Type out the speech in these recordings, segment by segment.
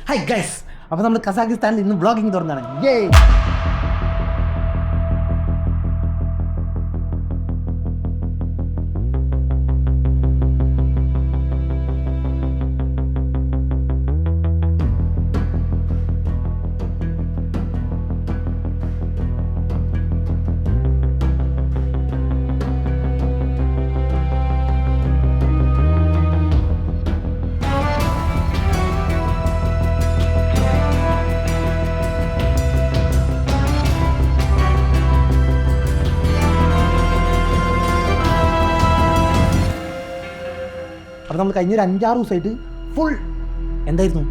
Hi guys, അപ്പോൾ നമ്മൾ കസാഖിസ്ഥാനിൽ ഇന്ന് വ്ളോഗിങ് തുടങ്ങാണ്. അപ്പോൾ നമ്മൾ കഴിഞ്ഞൊരു 5-6 ദിവസമായിട്ട് ഫുൾ എന്തായിരുന്നു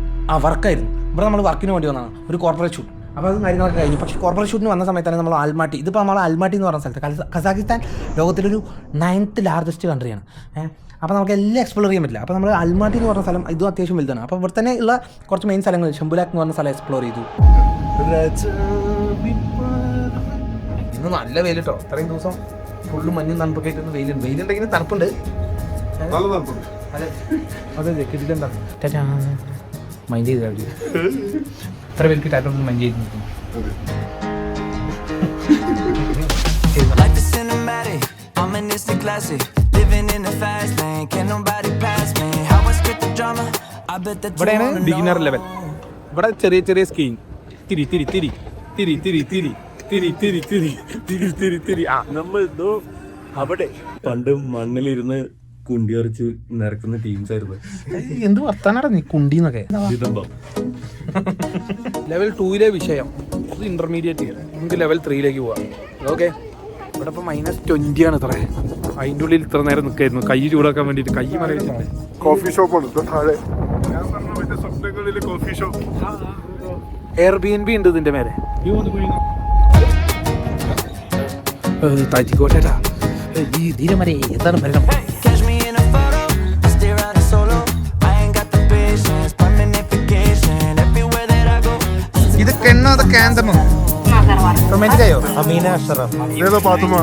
വർക്കായിരുന്നു. ഇവിടെ നമ്മൾ വർക്കിന് വേണ്ടി വന്നതാണ്, ഒരു കോർപ്പറേറ്റ് ഷൂട്ട്. അപ്പോൾ അത് കാര്യങ്ങളൊക്കെ കഴിഞ്ഞു. പക്ഷേ കോർപ്പറേറ്റ് ഷൂട്ടിന് വന്ന സമയത്താണ് നമ്മൾ ആൽമാട്ടി, ഇതിപ്പോൾ നമ്മൾ ആൽമാട്ടി എന്ന് പറഞ്ഞ സ്ഥലത്ത്, കസാഖിസ്ഥാൻ ലോകത്തിലൊരു 9th ലാർജസ്റ്റ് കൺട്രിയാണ്. അപ്പോൾ നമുക്ക് എല്ലാം എക്സ്പ്ലോർ ചെയ്യാൻ പറ്റില്ല. അപ്പോൾ നമ്മൾ ആൽമാട്ടി എന്ന് പറഞ്ഞ സ്ഥലം ഇതും അത്യാവശ്യം വലുതാണ്. അപ്പോൾ ഇവിടെ തന്നെ ഉള്ള കുറച്ച് മെയിൻ സ്ഥലങ്ങൾ, ശംഭുലാക്ക് എന്ന് പറഞ്ഞ സ്ഥലം എക്സ്പ്ലോർ ചെയ്തു. ഇന്ന് നല്ല വെയിൽ കേട്ടോ, ഇത്രയും ദിവസം ഫുള്ള് മഞ്ഞും തണുപ്പൊക്കെ ആയിട്ട് വെയിലുണ്ട്. വെയിലുണ്ടെങ്കിലും തണുപ്പുണ്ട്. അതെ മൈൻഡ് ചെയ്ത് എത്ര പേർക്ക് ടാറ്റ മൈൻഡ് ചെയ്ത് നിൽക്കും. ഇവിടെയാണ് ബിഗിനർ ലെവൽ. ഇവിടെ ചെറിയ ചെറിയ സ്കീയിങ്, തിരി തിരി തിരി തിരി തിരി തിരി തിരി തിരി തിരി തിരി തിരി തിരി. ആ നമ്മൾ ഇതോ അവിടെ പണ്ട് മണ്ണിലിരുന്ന് കുണ്ടിയറിച്ച് നിരക്കുന്ന ടീംസ് ആയിരുന്നു. എന്ത് വർത്താനാടാ നീ കുണ്ടിന്നൊക്കെ. ലെവൽ 2 വിഷയം ഇത് ഇന്റർമീഡിയറ്റ്, നമുക്ക് ലെവൽ 3 പോവാം. ഓക്കെ, ഇവിടെ ഇപ്പൊ -20 ആണ് ഇത്ര. അതിൻ്റെ ഉള്ളിൽ ഇത്ര നേരം നിൽക്കായിരുന്നു കൈ ചൂടാക്കാൻ വേണ്ടിട്ട്. കൈ മറിയിട്ടുണ്ട്. കോഫി ഷോപ്പാണ് താഴെ. ഞാൻ പറഞ്ഞ മറ്റേ സ്വപ്നങ്ങളിലെ കോഫി ഷോപ്പ്. Airbnb ഉണ്ട് ഇതിന്റെ മേലെ. തജിക്കോട്ടേട്ടാ എന്താണ് ഭരണം. ഇതൊക്കെ അതൊക്കെ ആന്തമോ റൊമാൻറ്റിക് ആയോ? അമീന അഷറഫ് ഏതോ പാത്തുമ്മ.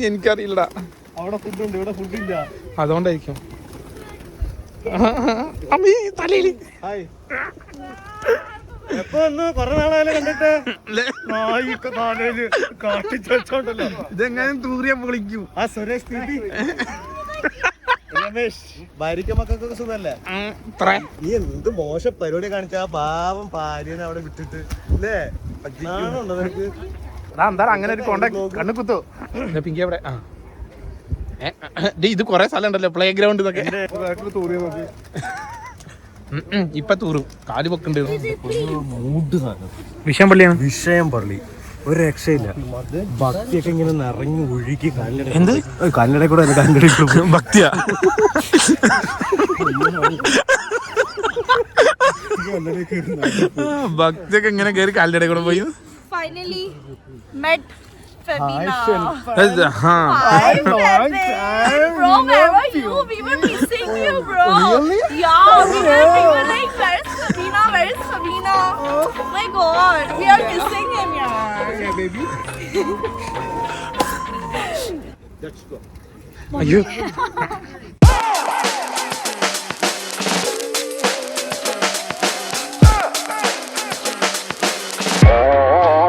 എനിക്കറിയില്ലടാ, അവിടെ ഫുഡുണ്ട്, ഇവിടെ ഫുഡില്ല. അതുകൊണ്ടായിരിക്കും. അമ്മീ തലയില് എപ്പോ ഒന്ന് കൊറേ നാളായാലും കണ്ടിട്ട് കാട്ടിച്ചോണ്ടല്ലോ. ഇതെങ്ങനെ തൂറിയാ പൊളിക്കും. ആ സുരേഷ് തീറ്റി രമേശ് ഭാര്യയ്ക്ക് മക്കൾക്കൊക്കെ സുഖല്ലേ? ഈ എന്ത് മോശം പരിപാടി കാണിച്ച ആ പാവം ഭാര്യനെ അവിടെ വിട്ടിട്ട് അല്ലേ? ആണുണ്ടോ നിനക്ക്? എന്താ അങ്ങനെ ഒരു കോണ്ടാക്ട് കണ്ണു കുത്തോ പിങ്കി അവിടെ. ഇത് കൊറേ സ്ഥലം ഉണ്ടല്ലോ പ്ലേ ഗ്രൗണ്ട് എന്നൊക്കെ. ഇപ്പൊ തൂറും കാല് പൊക്കുണ്ട്. വിഷയം പള്ളിയാണ്. വിഷയം പള്ളി ഒരു രക്ഷയില്ല. ഭക്തിയൊക്കെ ഇങ്ങനെ നിറഞ്ഞു ഒഴുകി എന്ത് കല്ലട കൂടെ ഭക്തിയാ. ഭക്തിയൊക്കെ ഇങ്ങനെ കയറി കല്ലട കൂടെ പോയി. Finally met Fabina. Hi, long time. Bro, where were you? We were missing you, bro. Really? Yeah, we were like, where's Fabina? Where's Fabina? Oh my God, we are missing him, yaar. Okay, baby. Let's go. അയ്യോ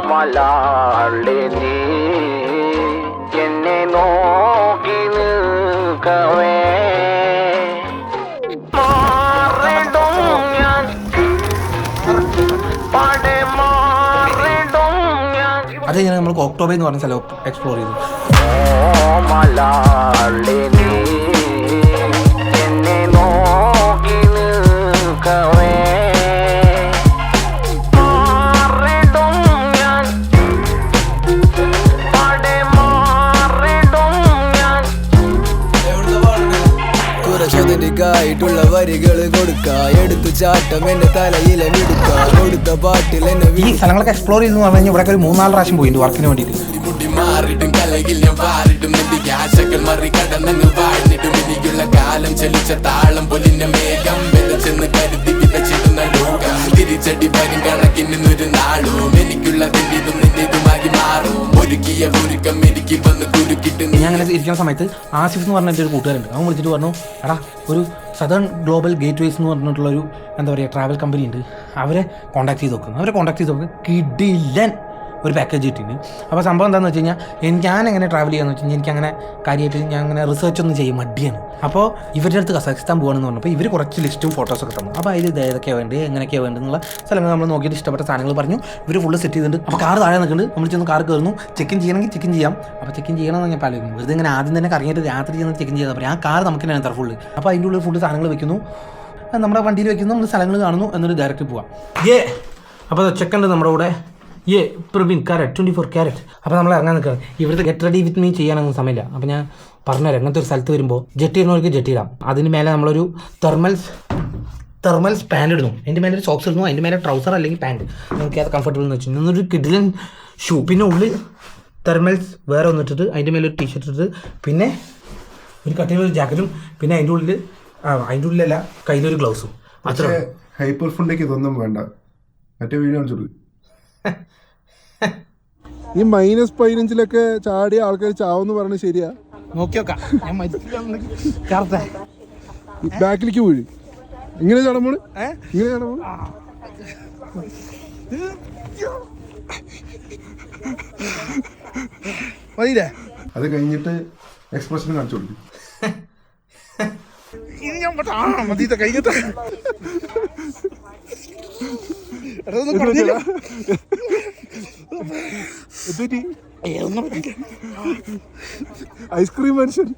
മലാളിനി എന്നെ നോക്കി നിൽക്കവേ മാറിടും ഞാൻ പടേ മാറിടും ഞാൻ. അത് കഴിഞ്ഞാൽ നമ്മൾ October എന്ന് പറഞ്ഞ സ്ഥലം എക്സ്പ്ലോർ ചെയ്തു. മലാളിനി എന്നെ നോക്കി നിൽക്കവേ guy ആയിട്ടുള്ള വരികൾ കൊടുക്ക എടുത്തു ചാട്ടം എന്റെ തലയിലെ വിടുക്ക കൊടുത്ത പാട്ടിൽ എന്നെ ഈ സ്ഥലങ്ങളൊക്കെ എക്സ്പ്ലോർ ചെയ്തെന്ന് പറഞ്ഞു കഴിഞ്ഞാൽ ഇവിടെ ഒരു 3-4 പ്രാവശ്യം പോയിട്ടുണ്ട് വർക്കിന് വേണ്ടിയിട്ട്. കുട്ടി മാറിയിട്ടും കലകിൽ ഞാൻ പാറിട്ടും എനിക്ക് ആശകൾ മറികടന്നു വാഴ്ന്നിട്ടും എനിക്കുള്ള കാലം ചലിച്ച താളം പൊലിന്റെ മേഘം വെതച്ചെന്ന് കരുതി വിതച്ചിടുന്ന ലോകം തിരിച്ചടി വരും കണക്കിനൊരു നാളും എനിക്കുള്ളതിന്റെ ഇതും നിന്റേതുമായി മാറും ഒരുക്കിയ ഒരുക്കം എനിക്ക് വന്ന് കുരുക്കിട്ട് ഞാൻ അങ്ങനെ ഇരിക്കുന്ന സമയത്ത് ആസിഫ് എന്ന് പറഞ്ഞിട്ട് ഒരു കൂട്ടുകാരുണ്ട്. അവൻ വിളിച്ചിട്ട് പറഞ്ഞു, എടാ ഒരു സദേൺ ഗ്ലോബൽ ഗേറ്റ് വേസ് എന്ന് പറഞ്ഞിട്ടുള്ളൊരു എന്താ പറയുക ട്രാവൽ കമ്പനി ഉണ്ട്, അവരെ കോൺടാക്ട് ചെയ്ത് നോക്കും. അവരെ കോൺടാക്ട് ചെയ്ത് നോക്കും, കിടിലൻ ഒരു പാക്കേജ് കിട്ടിയിട്ടുണ്ട്. അപ്പോൾ സംഭവം എന്താണെന്ന് വെച്ച് കഴിഞ്ഞാൽ ഞാൻ എങ്ങനെ ട്രാവൽ ചെയ്യാന്ന് വെച്ച് കഴിഞ്ഞാൽ എനിക്കങ്ങനെ കാര്യമായിട്ട് ഞാൻ അങ്ങനെ റിസർച്ച് ഒന്നും ചെയ്യും, മടിയാണ്. അപ്പോൾ ഇവരുടെ അടുത്ത് കസാഖിസ്ഥാൻ പോകണമെന്ന് പറഞ്ഞപ്പോൾ ഇവർ കുറച്ച് ലിസ്റ്റും ഫോട്ടോസൊക്കെ തന്നു. അപ്പോൾ അതിൽ ഏതൊക്കെയാണ് വേണ്ടത്, എങ്ങനെയൊക്കെയാണ് വേണ്ടതെന്നുള്ള സ്ഥലങ്ങൾ നമ്മൾ നോക്കിയിട്ട് ഇഷ്ടപ്പെട്ട സാധനങ്ങൾ പറഞ്ഞു. ഇവർ ഫുള്ള് സെറ്റ് ചെയ്തിട്ടുണ്ട്. അപ്പോൾ കാർ താഴെ നിൽക്കുന്നുണ്ട്. നമ്മൾ ചെന്ന് കാർ കയറുന്നു, ചെക്കിൻ ചെയ്യണമെങ്കിൽ ചെക്കിൻ ചെയ്യാം. അപ്പോൾ ചെക്കിൻ ചെയ്യണമെന്ന് ഞാൻ പാലിക്കുന്നു. വെറുതെ ഇങ്ങനെ ആദ്യം തന്നെ കറങ്ങിയിട്ട് രാത്രി ചെന്ന് ചെക്കിൻ ചെയ്താൽ പറയും ആ കാർ നമുക്ക് തന്നെ തരാം ഫുള്ള്. അപ്പോൾ അതിൻ്റെ ഉള്ളിൽ ഫുള്ള് സാധനങ്ങൾ വെക്കുന്നു, നമ്മുടെ വണ്ടിയിൽ വെക്കുന്നു, നമ്മൾ സ്ഥലങ്ങൾ കാണുന്നു, എന്നിട്ട് ഡയറക്റ്റ് പോവാം. അപ്പോൾ ചെക്കുണ്ട് നമ്മുടെ കൂടെ പ്രവീൺ കാരറ്റ് 24 ക്യാരറ്റ്. അപ്പോൾ നമ്മൾ ഇറങ്ങാൻ നിൽക്കുക. ഇവിടുത്തെ ഗെറ്റ് റെഡി വിത്ത് മീ ചെയ്യാനൊന്നും സമയമില്ല. അപ്പോൾ ഞാൻ പറഞ്ഞുതരാം, അങ്ങനത്തെ ഒരു സ്ഥലത്ത് വരുമ്പോൾ ജെറ്റ് ഇടുന്നവർക്ക് ജെറ്റ് ഇടാം. അതിന് മേലെ നമ്മളൊരു തെർമൽസ് പാൻറ് ഇടുന്നു, അതിൻ്റെ മേലെ ഒരു സോക്സ് ഇടുന്നു, അതിൻ്റെ മേലെ ട്രൗസർ അല്ലെങ്കിൽ പാൻറ്, നമുക്ക് അത് കംഫർട്ടബിൾ എന്ന് വെച്ചു. ഇന്നൊരു കിഡിലൻ ഷൂ, പിന്നെ ഉള്ളിൽ തെർമൽസ് വേറെ ഒന്നിട്ടിട്ട് അതിൻ്റെ മേലെ ഒരു ടീഷർട്ട് ഇട്ടിട്ട് പിന്നെ ഒരു കട്ടിയുള്ള ജാക്കറ്റും പിന്നെ അതിൻ്റെ ഉള്ളിലല്ല കയ്യിലൊരു ഗ്ലൗസും. പക്ഷേ ഹൈപ്പർ ഫുണ്ടേക്ക് ഇതൊന്നും വേണ്ട. മറ്റേ വീഡിയോ കാണിച്ചോളൂ. ഈ -15 ചാടിയ ആൾക്കാർ ചാവെന്ന് പറഞ്ഞത് ശരിയാ? നോക്കി നോക്കാം. ബാക്കിലേക്ക് വീഴ്. ഇങ്ങനെ ചടമ്പോള് ഇങ്ങനെ ചടമ്പോള് മതിയില്ലേ? അത് കഴിഞ്ഞിട്ട് എക്സ്പ്രഷൻ കാണിച്ചു കൊടുക്കും. കഴിഞ്ഞിട്ട് ഐസ്ക്രീം മനുഷ്യൻ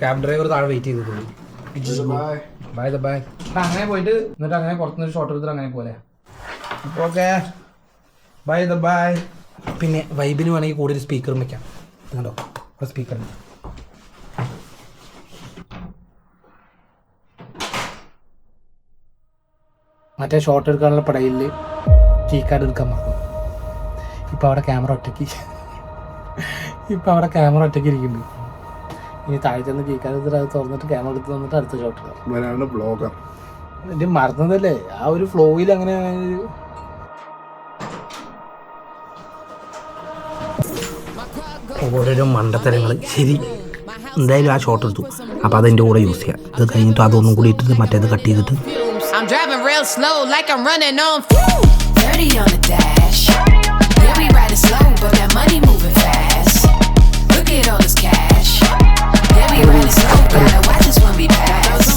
ക്യാബ് ഡ്രൈവർ താഴെ വെയിറ്റ് ചെയ്തിട്ടുണ്ട്. ബൈ. അങ്ങനെ പോയിട്ട് എന്നിട്ട് അങ്ങനെ പുറത്തുനിന്ന് ഷോട്ട് എടുത്തിട്ട് അങ്ങനെ പോലെ. Okay bye. പിന്നെ വൈബിന് വേണമെങ്കിൽ കൂടുതൽ സ്പീക്കറും വെക്കാം. കണ്ടോ സ്പീക്കറിന് മറ്റേ ഷോട്ട് എടുക്കാനുള്ള പടയിൽ കീ കാർഡ് എടുക്കാൻ മറന്നു. ഇപ്പോൾ അവിടെ ക്യാമറ ഒറ്റയ്ക്ക് ഇരിക്കുന്നുണ്ട്. ഇനി താഴെ ചെന്ന് കീ കാർഡ് എടുത്തിട്ട് അത് തുറന്നിട്ട് ക്യാമറ എടുത്ത് തന്നിട്ട് അടുത്ത ഷോട്ട് എടുക്കാം. ബ്ലോഗർ എൻ്റെ മറന്നതല്ലേ, ആ ഒരു ഫ്ലോയിൽ അങ്ങനെ ഓരോരോ മണ്ടത്തരങ്ങൾ. ശരി, എന്തായാലും ആ ഷോട്ട് എടുത്തു. അപ്പോൾ അതെൻ്റെ കൂടെ യൂസ് ചെയ്യാം. ഇത് കഴിഞ്ഞിട്ട് അതൊന്നും കൂടി ഇട്ടിട്ട് മറ്റേത് കട്ട് ചെയ്തിട്ട് I'm driving real slow like I'm running on fumes. 30 on the dash. Yeah, we riding slow, but that money moving fast. Look at all this cash. Yeah, we riding slow, gotta watch this one be pass.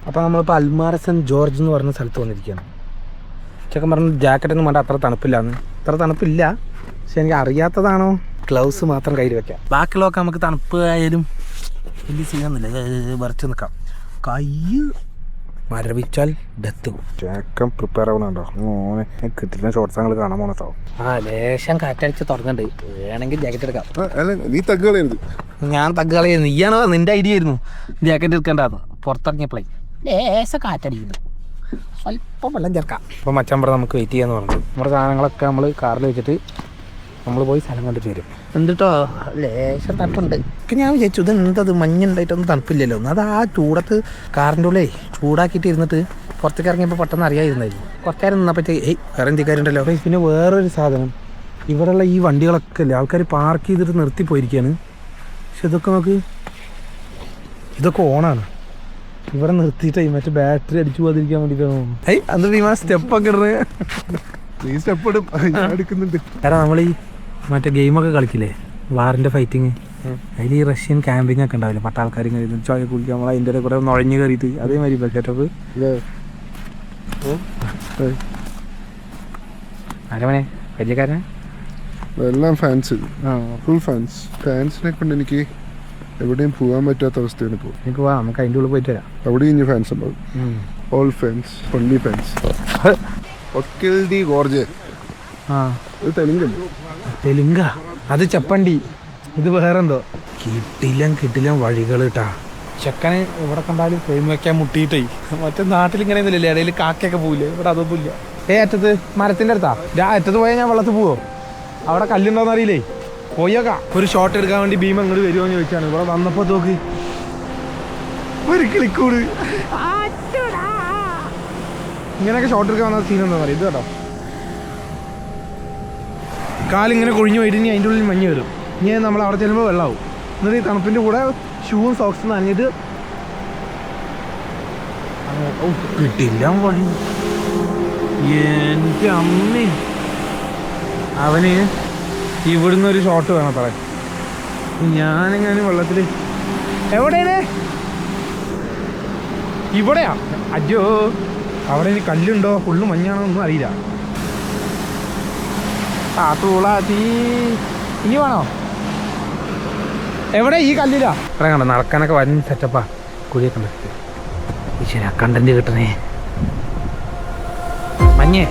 അപ്പോൾ നമ്മളിപ്പോൾ Almara cent George എന്ന് പറഞ്ഞ സ്ഥലത്ത് വന്നിരിക്കുകയാണ്. ചെക്കൻ പറഞ്ഞു ജാക്കറ്റൊന്നും വേണ്ട, അത്ര തണുപ്പില്ലാന്ന്. അത്ര തണുപ്പില്ല, പക്ഷെ എനിക്ക് അറിയാത്തതാണോ ഗ്ലൗസ് മാത്രം കയ്യിൽ വെക്കാം. ബാക്കിയുള്ളതൊക്കെ നമുക്ക് തണുപ്പ് ആയാലും വലിയ സീനൊന്നുമില്ല, വരച്ച് നിൽക്കാം. കൈ മരവിച്ചാൽ ഡെത്ത്. ചേക്കൻ പ്രിപ്പയർ ആവുന്നുണ്ടോ? കിട്ടുന്ന ഷോർട്സ് ഞങ്ങൾ കാണാൻ പോണോ? ലേശം കാറ്റടിച്ച് തുറന്നുണ്ട്, വേണമെങ്കിൽ ജാക്കറ്റ് എടുക്കാം. നീ തഗ്ഗളരുത്. ഞാൻ തഗ്ഗളയായിരുന്നു, നീയാണോ നിന്റെ ഐഡിയ ആയിരുന്നു ജാക്കറ്റ് എടുക്കേണ്ടതെന്ന്. പുറത്തിറങ്ങിയപ്പോഴേ ലേശം കാറ്റടിക്കുന്നു, സ്വല്പം വെള്ളം ചേർക്കാം. അപ്പോൾ മച്ചാൻ പറഞ്ഞ് നമുക്ക് വെയിറ്റ് ചെയ്യാന്ന് പറഞ്ഞു. നമ്മുടെ സാധനങ്ങളൊക്കെ നമ്മൾ കാറിൽ വെച്ചിട്ട് നമ്മൾ പോയി സ്ഥലം കണ്ടിട്ട് വരും. എന്നിട്ടോ ലേശം തണുപ്പുണ്ട്. ഞാൻ വിചാരിച്ചു ഇത് എന്തത് മഞ്ഞുണ്ടായിട്ടൊന്നും തണുപ്പില്ലല്ലോ. അത് ആ ചൂടത്ത് കാറിൻ്റെ ഉള്ളിൽ ചൂടാക്കിയിട്ട് ഇരുന്നിട്ട് പുറത്തേക്ക് ഇറങ്ങിയപ്പോൾ പെട്ടെന്ന് അറിയാതിരുന്നായിരുന്നു. കുറച്ച് നേരം നിന്നപ്പോഴത്തേ വേറെ എന്തിക്കാരുണ്ടല്ലോ. പിന്നെ വേറൊരു സാധനം, ഇവിടെയുള്ള ഈ വണ്ടികളൊക്കെ അല്ലേ ആൾക്കാർ പാർക്ക് ചെയ്തിട്ട് നിർത്തി പോയിരിക്കുകയാണ്. പക്ഷെ ഇതൊക്കെ നോക്ക്, ഇതൊക്കെ ഓണാണ്. ഇവിടെ നിർത്തിയിട്ടേ മറ്റേ ബാറ്ററി അടിച്ചു പോകാതിരിക്കാൻ വേണ്ടിയിട്ടാണ്. അന്ന് വിമാന സ്റ്റെപ്പൊക്കെ എടുക്കുന്നുണ്ട്. കാരണം നമ്മൾ ഈ മറ്റേ ഗെയിമൊക്കെ കളിക്കില്ലേ, വാറിൻ്റെ ഫൈറ്റിങ്, അതിൽ ഈ റഷ്യൻ ക്യാമ്പിംഗ് ഒക്കെ ഉണ്ടാവില്ല, പട്ടാൾക്കാരും കയറി ചോയ കുളിക്കുക, നമ്മൾ അതിൻ്റെ കൂടെ നുഴഞ്ഞ് കയറിയിട്ട് അതേമാതിരി ബക്കറ്റപ്പ് ആരമനെ പരിചയക്കാരനെ എല്ലാം ഫാൻസ്, ഫുൾ ഫാൻസിനെ കൊണ്ട് എനിക്ക് എവിടെയും പോകാൻ പറ്റാത്ത അവസ്ഥയാണ് ഇപ്പോൾ. എനിക്ക് പോവാം, നമുക്ക് അതിൻ്റെ ഉള്ളിൽ പോയിട്ട് വരാം. അവിടെ ഇനി ഫാൻസ് ഉണ്ടാവും. All fans, only fans. ഒക്കിൽ ദി ഗോർജ്. ആ ഇത് തെലുങ്കല്ലേ? തെലുങ്ക അത് ചെപ്പണ്ടി, ഇത് വേറെന്തോ. കിട്ടില്ല വഴികൾ കേട്ടാ. ചെക്കന് ഇവിടെ കണ്ടാലും ഫ്രെയിം വെക്കാൻ മുട്ടിയിട്ടേ. മറ്റേ നാട്ടിലിങ്ങനെ ഒന്നുമില്ലേ, ഇടയിൽ കാക്കയൊക്കെ പോവില്ലേ, ഇവിടെ അതൊന്നുമില്ല. അറ്റത്ത് മരത്തിൻ്റെ അടുത്താ. അറ്റത്ത് പോയാൽ ഞാൻ വെള്ളത്തിൽ പോവോ? അവിടെ കല്ലുണ്ടോന്ന് അറിയില്ലേ, പോയേക്കാം. ഒരു ഷോട്ട് എടുക്കാൻ വേണ്ടി ഭീമ അങ്ങോട്ട് വരുമോ എന്ന് ചോദിച്ചാണ്. ഇവിടെ വന്നപ്പോൾ നോക്ക് ഒരു കിളിക്കൂട്. ഇങ്ങനെയൊക്കെ ഷോട്ട് എടുക്കാൻ വന്ന സീൻ എന്താ പറയുക ഇത് കേട്ടോ. കാലിങ്ങനെ കൊഴിഞ്ഞു പോയിട്ട് ഇനി അതിൻ്റെ ഉള്ളിൽ മഞ്ഞ് വരും. ഇനി നമ്മൾ അവിടെ ചെല്ലുമ്പോൾ വെള്ളമാവും. എന്നിട്ട് ഈ തണുപ്പിൻ്റെ കൂടെ ഷൂവും സോക്സും നനഞ്ഞിട്ട് കിട്ടില്ല വഴി. എൻ്റെ അമ്മേ, അവന് ഇവിടുന്ന് ഒരു ഷോട്ട് വേണം പറയാൻ. ഞാനെങ്ങനെ വെള്ളത്തിൽ എവിടെയാണ്? ഇവിടെയാ? അയ്യോ, അവിടെ ഇനി കല്ലുണ്ടോ ഫുള്ള് മഞ്ഞാണോ ഒന്നും അറിയില്ല. ഇനി വേണോ? എവിടെ ഈ കല്ലിലാ? പറയാൻ കണ്ടോ നടക്കാനൊക്കെ വൻ സെറ്റപ്പാ. കുഴിയൊക്കെ ഉണ്ട്. ഈശ്വരാ കണ്ടന്റ് കിട്ടണേ. മഞ്ഞേ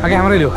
ആ ക്യാമറ വരുമോ?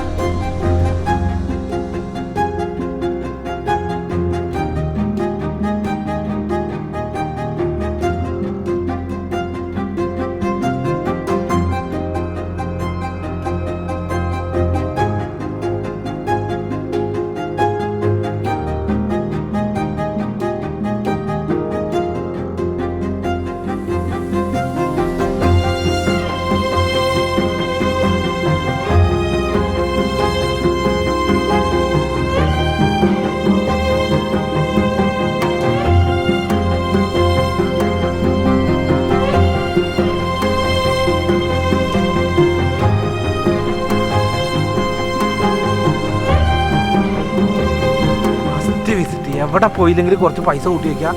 എവിടെ പോയില്ലെങ്കിൽ കുറച്ച് പൈസ കൂട്ടി വയ്ക്കുക.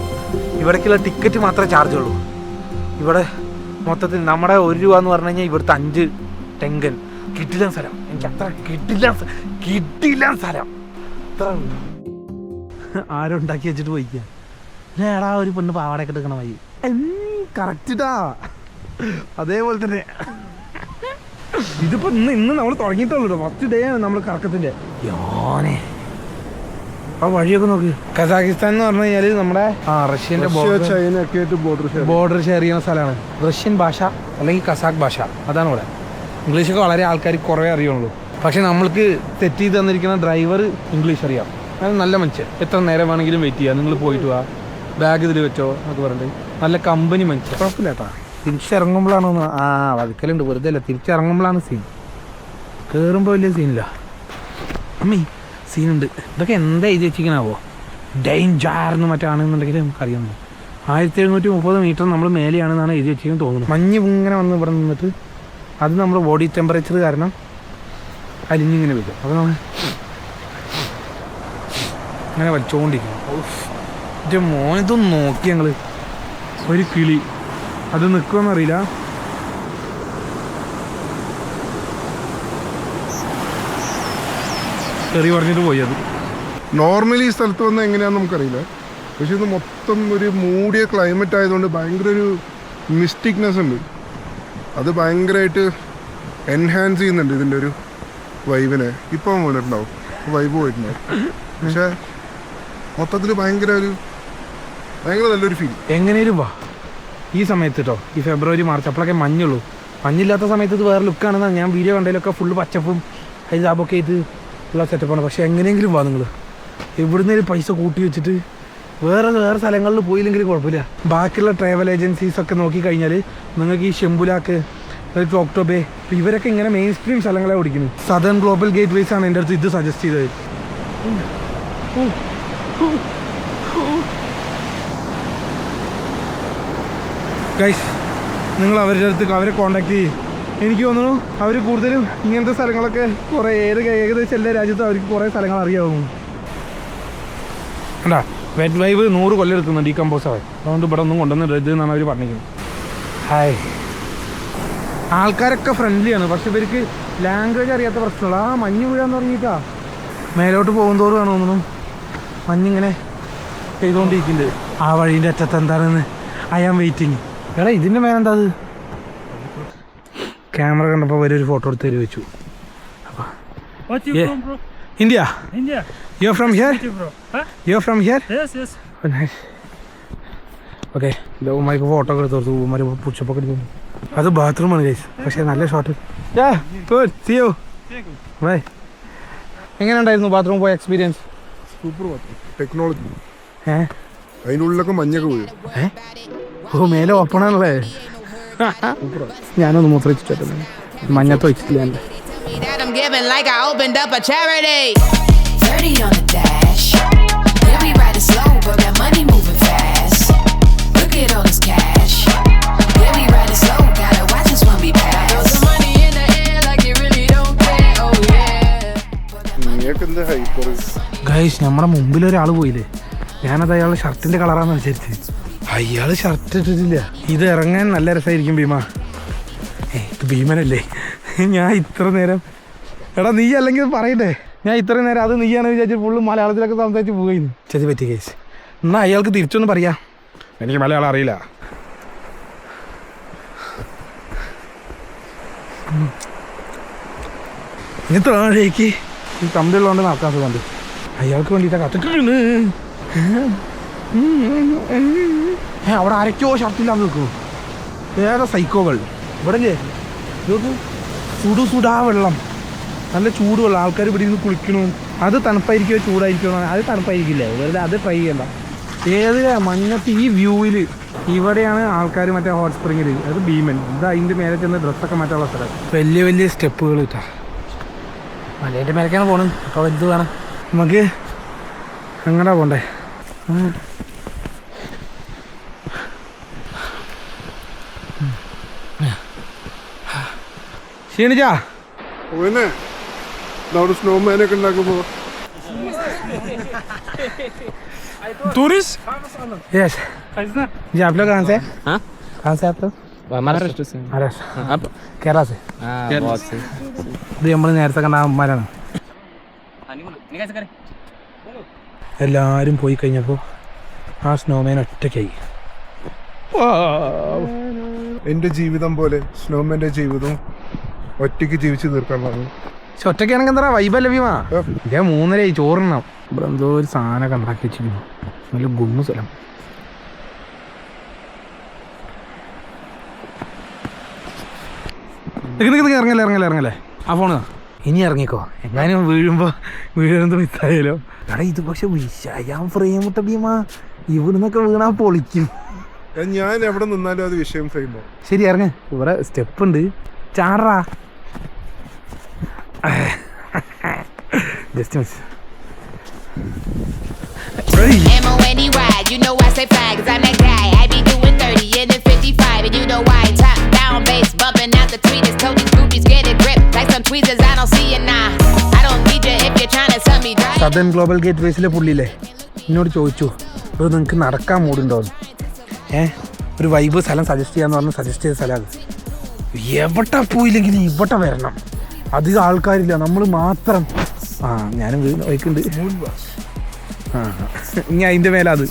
ഇവിടേക്കുള്ള ടിക്കറ്റ് മാത്രമേ ചാർജ് ഉള്ളൂ. ഇവിടെ മൊത്തത്തിൽ നമ്മുടെ 1 രൂപ എന്ന് പറഞ്ഞു കഴിഞ്ഞാൽ ഇവിടുത്തെ 5 ടെങ്കൻ. കിട്ടില്ല സ്ഥലം, എനിക്ക് അത്ര കിട്ടില്ല സ്ഥലം. അത്ര ആരും ഉണ്ടാക്കി വെച്ചിട്ട് പോയിക്കുക. ഏടാ ഒരു പെണ്ണ് പാവാടയൊക്കെ എടുക്കണം വഴി. കറക്റ്റാ അതേപോലെ തന്നെ. ഇതിപ്പോ ഇന്ന് നമ്മൾ തുടങ്ങിയിട്ടുള്ളൂ. ഫസ്റ്റ് ഡേ ആണ് നമ്മൾ കറക്കത്തിന്റെ. യോനെ ആ വഴിയൊക്കെ നോക്ക്. കസാഖിസ്ഥാൻ എന്ന് പറഞ്ഞു കഴിഞ്ഞാൽ നമ്മുടെ റഷ്യന്റെ ബോർഡർ ഷെയർ ചെയ്യുന്ന സ്ഥലമാണ്. റഷ്യൻ ഭാഷ അല്ലെങ്കിൽ കസാഖ് ഭാഷ അതാണ് ഇവിടെ. ഇംഗ്ലീഷൊക്കെ വളരെ ആൾക്കാർ കുറേ അറിയുള്ളൂ. പക്ഷെ നമ്മൾക്ക് തെറ്റ് ചെയ്ത് തന്നിരിക്കുന്ന ഡ്രൈവർ ഇംഗ്ലീഷ് അറിയാം. അത് നല്ല മനുഷ്യൻ. എത്ര നേരം വേണമെങ്കിലും വെയിറ്റ് ചെയ്യാം. നിങ്ങൾ പോയിട്ട് വാ, ബാഗ് ഇതിൽ വെച്ചോ എന്നൊക്കെ പറഞ്ഞിട്ട് നല്ല കമ്പനി മനുഷ്യൻ. കുഴപ്പമില്ല കേട്ടോ. തിരിച്ചിറങ്ങുമ്പോഴാണ് വതുക്കലുണ്ട്, വെറുതെ അല്ല, തിരിച്ചിറങ്ങുമ്പോഴാണ് സീൻ. കയറുമ്പോൾ വലിയ സീനില്ല. അമ്മീ സീനുണ്ട്. ഇതൊക്കെ എന്താ എഴുതി വെച്ചിരിക്കണാവോ? ഡേഞ്ചർ എന്ന് മറ്റാണെന്നുണ്ടെങ്കിൽ നമുക്കറിയാം. 1730 മീറ്റർ നമ്മൾ മേലെയാണെന്നാണ് എഴുതി വെച്ചിരിക്കുന്നത് തോന്നുന്നു. മഞ്ഞ് ഇങ്ങനെ വന്ന് ഇവിടെ നിന്നിട്ട് അത് നമ്മുടെ ബോഡി ടെമ്പറേച്ചർ കാരണം അലിഞ്ഞിങ്ങനെ വരും. അപ്പോൾ നമ്മൾ ഇങ്ങനെ വലിച്ചുകൊണ്ടിരിക്കും. എൻ്റെ മോനതൊന്നും നോക്കി ഞങ്ങൾ ഒരു കിളി അത് നിൽക്കുമെന്നറിയില്ല. ചെറി പറഞ്ഞിട്ട് പോയി. അത് നോർമലി ഈ സ്ഥലത്ത് വന്നാൽ എങ്ങനെയാണെന്ന് നമുക്കറിയില്ല. പക്ഷെ ഇത് മൊത്തം ഒരു മൂടിയ ക്ലൈമറ്റ് ആയതുകൊണ്ട് ഭയങ്കര ഒരു മിസ്റ്റിക്നെസ് ഉണ്ട്. അത് ഭയങ്കരമായിട്ട് എൻഹാൻസ് ചെയ്യുന്നുണ്ട് ഇതിൻ്റെ ഒരു വൈബിനെ. ഇപ്പം പോയിട്ടുണ്ടാവും, വൈബ് പോയിട്ടുണ്ടാവും. പക്ഷെ മൊത്തത്തിൽ ഭയങ്കര നല്ലൊരു ഫീൽ. എങ്ങനെയും വാ ഈ സമയത്ത് കേട്ടോ, ഈ ഫെബ്രുവരി മാർച്ച് അപ്പോഴൊക്കെ മഞ്ഞുള്ളൂ. മഞ്ഞില്ലാത്ത സമയത്ത് ഇത് വേറെ ലുക്കാണെന്നാണ് ഞാൻ വീഡിയോ കണ്ടതിലൊക്കെ. ഫുള്ള് പച്ചപ്പും ഹൈജാബൊക്കെ ഇത് ഉള്ള സെറ്റപ്പാണ്. പക്ഷെ എങ്ങനെയെങ്കിലും വാ നിങ്ങൾ. ഇവിടുന്ന് ഒരു പൈസ കൂട്ടി വെച്ചിട്ട് വേറെ സ്ഥലങ്ങളിൽ പോയില്ലെങ്കിൽ കുഴപ്പമില്ല. ബാക്കിയുള്ള ട്രാവൽ ഏജൻസീസൊക്കെ നോക്കിക്കഴിഞ്ഞാൽ നിങ്ങൾക്ക് ഈ ഷെമ്പുലാക്ക്, ടോക്ടോബേ, ഇവരൊക്കെ ഇങ്ങനെ മെയിൻ സ്ട്രീം സ്ഥലങ്ങളെ ഓടിക്കുന്നത്. സദേൺ ഗ്ലോബൽ ഗേറ്റ് വേസ് ആണ് എൻ്റെ അടുത്ത് ഇത് സജസ്റ്റ് ചെയ്തത്. ഗൈസ്, നിങ്ങൾ അവരെ കോണ്ടാക്ട് ചെയ്യും. എനിക്ക് തോന്നുന്നു അവർ കൂടുതലും ഇങ്ങനത്തെ സ്ഥലങ്ങളൊക്കെ കുറേ ഏകദേശം എല്ലാ രാജ്യത്തും അവർക്ക് കുറേ സ്ഥലങ്ങൾ അറിയാവുന്നു. അല്ല, വെറ്റ് വൈബ് 100 കൊല്ലം എടുക്കുന്നുണ്ട് ഈ കമ്പോസ് ആവാൻ. അതുകൊണ്ട് ഇവിടെ ഒന്നും കൊണ്ടുവന്നിട്ട് എന്നാണ് അവർ പറഞ്ഞിരിക്കുന്നത്. ഹായ്, ആൾക്കാരൊക്കെ ഫ്രണ്ട്ലിയാണ്. പക്ഷെ ഇവർക്ക് ലാംഗ്വേജ് അറിയാത്ത പ്രശ്നമുള്ള. മഞ്ഞ് വീഴാന്ന് പറഞ്ഞിട്ടാ മേലോട്ട് പോകുന്തോറും ആണ് തോന്നുന്നു മഞ്ഞിങ്ങനെ പെയ്തുകൊണ്ടിരിക്കുന്നുണ്ട്. ആ വഴീൻ്റെ അറ്റത്ത് എന്താണെന്ന് ഐ ആം വെയിറ്റിങ്. എടാ ഇതിൻ്റെ മേലെന്താ അത്? ക്യാമറ കണ്ടപ്പോൾ ഒരു ഫോട്ടോ എടുത്ത് തരുവച്ചു. India. You're from here? You're from here? Yes, yes. Oh, nice. Okay, ഉമ്മാർക്ക് ഫോട്ടോ ഒക്കെ എടുത്തു ഉമ്മാർ പുഷപ്പൊക്കെ എടുത്തു. അത് ബാത്റൂമാണ് ഗൈസ്, പക്ഷേ നല്ല shot. Good, see you. Bye. എങ്ങനെ ഉണ്ടായിരുന്നു ബാത്റൂം പോയ എക്സ്പീരിയൻസ്? Super technology. അതിനുള്ളിലൊക്കെ മഞ്ഞൊക്കെ പോയി. ഓ, മേലെ ഓപ്പൺ ആണല്ലേ. ഞാനൊന്ന് മൂത്രച്ചിട്ട് മഞ്ഞത്ത് വെച്ചിട്ടില്ല. That I'm giving like I opened up a charity. 30 on the dash. Yeah, we riding slow, but that money moving fast. Look at all this cash. Yeah, we riding slow, gotta watch this one be pass. Throw some money in the air like you really don't care. Oh yeah. Guys, നമ്മുടെ മുമ്പിൽ ഒരാൾ പോയില്ലേ, ഞാനത് അയാളുടെ ഷർട്ടിന്റെ കളറാന്ന് വിചാരിച്ച്. അയാൾ shirt ഇട്ടിട്ടില്ല. ഇത് ഇറങ്ങാൻ നല്ല രസമായിരിക്കും ഭീമ. ഇത് ഭീമനല്ലേ? ഞാൻ ഇത്ര നേരം, എടാ നീ അല്ലെങ്കിൽ പറയട്ടെ, ഞാൻ ഇത്രയും നേരം അത് നീയാണ് വിചാരിച്ചു ഫുള്ള് മലയാളത്തിലൊക്കെ സംസാരിച്ച് പോയിന്ന്. ചെറിയ പറ്റി കേസ്. എന്നാൽ അയാൾക്ക് തിരിച്ചൊന്ന് പറയാം, എനിക്ക് മലയാളം അറിയില്ല. ഇനി താഴേക്ക് ഈ കമ്പിയുള്ളതുകൊണ്ട് നടക്കാൻ സുഖമുണ്ട്. അയാൾക്ക് വേണ്ടിയിട്ടാണ് കത്തിട്ടുണ്ട്. അവിടെ ആരൊക്കെയോ ഷർട്ടില്ലാന്ന് നിൽക്കും. വേറെ സൈക്കോകൾ ഇവിടെ ഇതൊക്കെ സുടാ വെള്ളം, നല്ല ചൂടുവെള്ളം. ആൾക്കാർ ഇവിടെ ഇരുന്ന് കുളിക്കണു. അത് തണുപ്പായിരിക്കുമോ ചൂടായിരിക്കുമോ? അത് തണുപ്പായിരിക്കില്ലേ, വെറുതെ അത് ട്രൈ ചെയ്യണ്ട. ഏതിലാ മഞ്ഞത്ത് ഈ വ്യൂവിൽ ഇവിടെയാണ് ആൾക്കാർ മറ്റേ ഹോട്ട് സ്പ്രിങ്ങിൽ, അത് ഭീമൻ. ഇത് അതിൻ്റെ മേലെ ചെന്ന് ഡ്രസ്സൊക്കെ മാറ്റാനുള്ള സ്ഥലം. വലിയ വലിയ സ്റ്റെപ്പുകൾ കിട്ടാം. മലേൻ്റെ മേലേക്കാണ് പോകണം. അപ്പോൾ എന്ത് വേണം നമുക്ക്? എങ്ങടാ പോണ്ടേ? ക്ഷീണിച്ചാ? പിന്നെ അവിടെ സ്നോമാനൊക്കെ ഉണ്ടാക്കുമ്പോ Tourist? यस जी। आप लोग कहाँ से? हाँ? कहाँ से आप लोग? महाराष्ट्र से. महाराष्ट्र. आप? केरला से. केरला से. ഇത് നമ്മൾ നേരത്തെ കണ്ട അമ്മമാരാണ്. എല്ലാവരും പോയി കഴിഞ്ഞപ്പോൾ ആ സ്നോമാൻ ഒറ്റയ്ക്കായി. എൻ്റെ ജീവിതം പോലെ സ്നോമാൻ്റെ ജീവിതവും ഒറ്റയ്ക്ക് ജീവിച്ച് തീർക്കാനുള്ളതാണ്. പക്ഷെ ഒറ്റയ്ക്കാണെങ്കിൽ എന്താ വൈബല്ല ഭീമാ. ഇതേ 3:30 ചോറിനാവും. ഇവിടെ എന്തോ ഒരു സാധനമൊക്കെ ഉണ്ടാക്കി വെച്ചിരുന്നു. നല്ല ഗുമ്മു സ്ഥലം. ഇറങ്ങല്ലേ ആ ഫോണ് ഇനി ഇറങ്ങിക്കോ. എങ്ങാനും വീഴുന്നത് മിസ്സായാലോ. എടാ ഇത് പക്ഷെ വിഷയം ഫ്രെയിം മുട്ട ഭീമാ. ഇവിടുന്നൊക്കെ വീണാ പൊളിക്കും. ഞാൻ എവിടെ നിന്നാലും അത് വിഷയം ഫ്രെയിമോ. ശരി ഇറങ്ങ. ഇവിടെ സ്റ്റെപ്പ് ഉണ്ട്. ചാടാ. Just miss. Ammo any ride, you know I say fly, cause I'm that guy. I be doing 30 and then 55, and you know why. Top down bass, bumping out the tweeters. Told these groupies get a grip, like some tweezers, I don't see you now. I don't need you if you're trying to tell me dry. Southern Global Gate വേസിലെ പുള്ളിയില്ലേ എന്നോട് ചോദിച്ചു, അപ്പോൾ നിങ്ങൾക്ക് നടക്കാൻ മൂടുണ്ടോന്ന്. ഒരു vibe സ്ഥലം suggest ചെയ്യാന്ന് പറഞ്ഞ് സജസ്റ്റ് ചെയ്ത സ്ഥലം അത്. എവിടെ പോയില്ലെങ്കിൽ ഇവിടെ വരണം. അധികം ആൾക്കാരില്ല, നമ്മൾ മാത്രം. ഞാനും വയ്ക്കുന്നുണ്ട്. ഇനി അതിൻ്റെ മേലെ അത്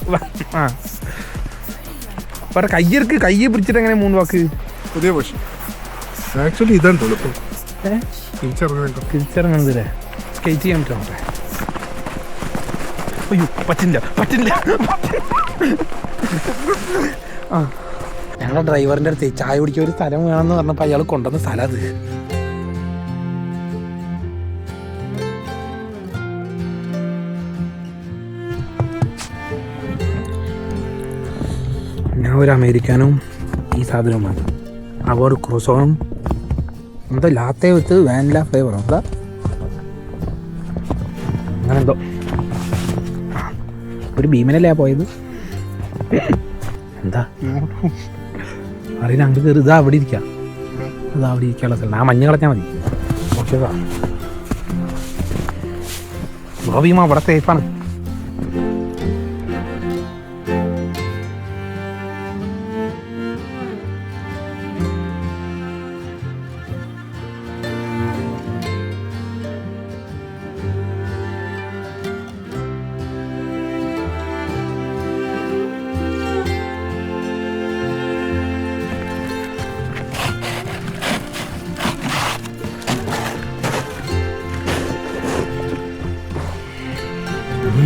പറ. കയ്യെ പിടിച്ചിട്ട് എങ്ങനെ 3 വാക്ക്? പുതിയ പക്ഷേ ആക്ച്വലി ഇതാണ് എളുപ്പം. തിരിച്ചിറങ്ങുന്നതില്ലേ സ്കേറ്റ് ചെയ്യാൻ പറ്റുമോ? അയ്യോ പറ്റില്ല. ഞങ്ങളുടെ ഡ്രൈവറിൻ്റെ അടുത്ത് ചായ കുടിക്കാൻ ഒരു സ്ഥലം വേണമെന്ന് പറഞ്ഞപ്പോൾ അയാൾ കൊണ്ടുവന്ന സ്ഥലം അത്. ഞാൻ ഒരു അമേരിക്കാനും ഈ സാധനവുമാണ്. അവർ ക്രോസോണും എന്താ ലാത്തേ വിത്ത് വാനില ഫ്ലേവർ എന്താ അങ്ങനെ എന്തോ. ഒരു ഭീമനല്ലേ പോയത്? എന്താ അറിയില്ല. അങ്ങോട്ട് കയറി. ഇതാ അവിടെ ഇരിക്കാം. അവിടെ ഇരിക്കാനുള്ള സ്ഥലം. ആ മഞ്ഞ് കളഞ്ഞാൽ മതി. നോക്കിയതാ ഭീമ അവിടെ സേഫാണ്.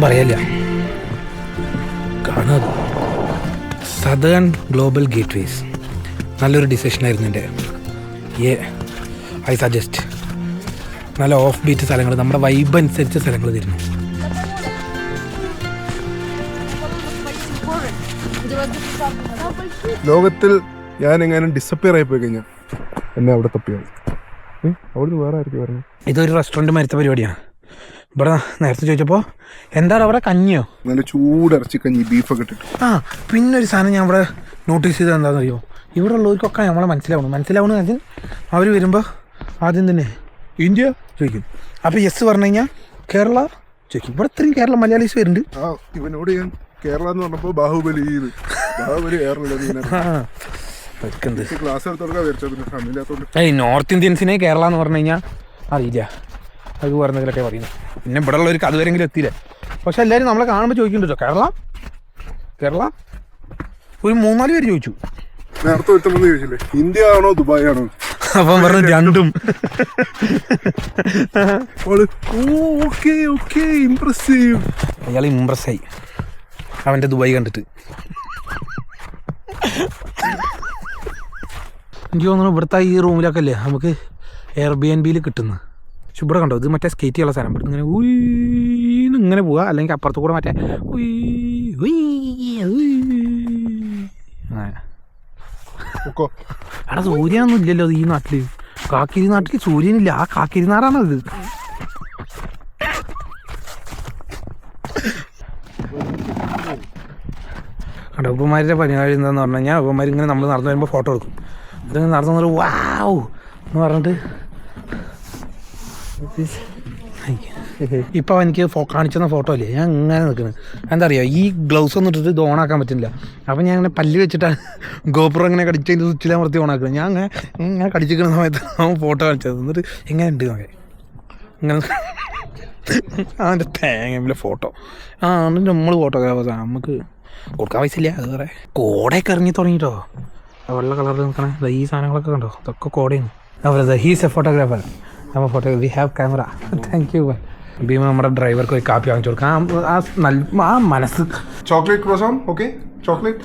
പറയാനില്ല. കാണാതെ സദേൺ ഗ്ലോബൽ ഗേറ്റ്വേസ് നല്ലൊരു ഡിസിഷനായിരുന്നു എൻ്റെ. I suggest. നല്ല ഓഫ് ബീറ്റ് സ്ഥലങ്ങൾ, നമ്മുടെ വൈബ് അനുസരിച്ച് സ്ഥലങ്ങൾ തരുന്നു. ലോകത്തിൽ ഞാൻ എങ്ങാനും ഡിസപ്പിയർ ആയി പോയി കഴിഞ്ഞാൽ എന്നെ അവിടെ തപ്പിയാണ്. അവിടുന്ന് വേറെ ആയിരിക്കും പറഞ്ഞു. ഇതൊരു റെസ്റ്റോറൻറ്റ് മരുത്ത പരിപാടിയാണ്. ഇവിടെ നേരത്തെ ചോദിച്ചപ്പോൾ എന്താണ് അവിടെ കഞ്ഞിയോ? നല്ല ചൂടിറച്ചി കഞ്ഞി, ബീഫൊക്കെ ഇട്ടിട്ട്. പിന്നെ ഒരു സാധനം ഞാൻ ഇവിടെ നോട്ടീസ് ചെയ്തത് എന്താണെന്ന് അറിയോ? ഇവിടെ ഉള്ളവർക്കൊക്കെ നമ്മളെ മനസ്സിലാവണം അതിന് അവർ വരുമ്പോൾ ആദ്യം തന്നെ ഇന്ത്യ ചോദിക്കും. അപ്പോൾ യെസ് പറഞ്ഞു കഴിഞ്ഞാൽ കേരള ചോദിക്കും. ഇവിടെ ഇത്രയും കേരള മലയാളീസ് വരുന്നുണ്ട്. ഇവനോട് ഞാൻ കേരള എന്ന് പറഞ്ഞപ്പോൾ ബാഹുബലി ക്ലാസ് എടുത്തോണ്ട് നോർത്ത് ഇന്ത്യൻസിനെ കേരള എന്ന് പറഞ്ഞു കഴിഞ്ഞാൽ അറിയില്ല. അത് പറഞ്ഞതിലൊക്കെ പറയുന്നത്. പിന്നെ ഇവിടെ ഉള്ളവർക്ക് അതുവരെങ്കിലും എത്തിയില്ലേ. പക്ഷെ എല്ലാവരും നമ്മളെ കാണുമ്പോൾ ചോദിക്കുന്നുണ്ടോ കേരള ഒരു 3-4 പേര് ചോദിച്ചു. നേരത്തെ ഒരുത്തമെന്ന് ചോദിച്ചില്ലേ ഇന്ത്യ ആണോ ദുബായ് ആണോ? അപ്പം പറഞ്ഞു രണ്ടും. അയാൾ ഇംപ്രസ്സായി അവൻ്റെ ദുബായ് കണ്ടിട്ട്. എനിക്ക് തോന്നുന്നു ഇവിടുത്തെ ഈ റൂമിലൊക്കെ അല്ലേ നമുക്ക് എയർബിഎൻബിയിൽ കിട്ടുന്നത്. പക്ഷെ ഇവിടെ കണ്ടോ, ഇത് മറ്റേ സ്കേറ്റ് ചെയ്യാനുള്ള സാധനം. ഇവിടെ ഇങ്ങനെ ഉയ്ന്ന് ഇങ്ങനെ പോവുക, അല്ലെങ്കിൽ അപ്പുറത്ത് കൂടെ മറ്റേ അവിടെ സൂര്യനൊന്നും ഇല്ലല്ലോ ഈ നാട്ടിൽ. കാക്കിരി നാട്ടിൽ സൂര്യനില്ല. ആ കാക്കിരി നാടാണത്. കണ്ടോ ഉപ്പന്മാരുടെ പരിപാടി എന്താന്ന് പറഞ്ഞു കഴിഞ്ഞാൽ ഉപ്പന്മാർ ഇങ്ങനെ നമ്മൾ നടന്നു വരുമ്പോൾ ഫോട്ടോ എടുക്കും. ഇതിങ്ങനെ നടന്നു വന്നൊരു വാവ് എന്ന് പറഞ്ഞിട്ട് ഇപ്പോൾ എനിക്ക് കാണിച്ചെന്ന ഫോട്ടോ അല്ലേ ഞാൻ ഇങ്ങനെ നിൽക്കുന്നത്. എന്താ അറിയുക, ഈ ഗ്ലൗസ് ഒന്നും ഇട്ടിട്ട് ഇത് ഓണാക്കാൻ പറ്റില്ല. അപ്പം ഞാൻ അങ്ങനെ പല്ല് വെച്ചിട്ടാണ് ഗോപുരം ഇങ്ങനെ കടിച്ചതിൻ്റെ സ്വിച്ചിലമർത്തി ഓണാക്കുന്നത്. ഞാൻ ഇങ്ങനെ കടിച്ചിരിക്കുന്ന സമയത്ത് അവൻ ഫോട്ടോ കാണിച്ചത്. എന്നിട്ട് എങ്ങനെ ഉണ്ട് നോക്കെ ഇങ്ങനെ അവൻ്റെ തേങ്ങയിലെ ഫോട്ടോ. എന്നിട്ട് നമ്മൾ ഫോട്ടോ നമുക്ക് കൊടുക്കാൻ പൈസയില്ല. അത് വേറെ കോടയൊക്കെ ഇറങ്ങി തുടങ്ങിയിട്ടോ. വെള്ള കളറിൽ നിൽക്കണേ ഈ സാധനങ്ങളൊക്കെ കണ്ടോ, ഇതൊക്കെ കോടയാണ്. അവരത് ഹീസ് എ ഫോട്ടോഗ്രാഫർ. നമ്മൾ photo we have camera. Thank you Bheema. നമ്മുടെ ഡ്രൈവർക്ക് ഒരു കാപ്പി വാങ്ങിച്ചു കൊടുക്കാം. ആ മനസ്സ്. Chocolate croissant okay chocolate.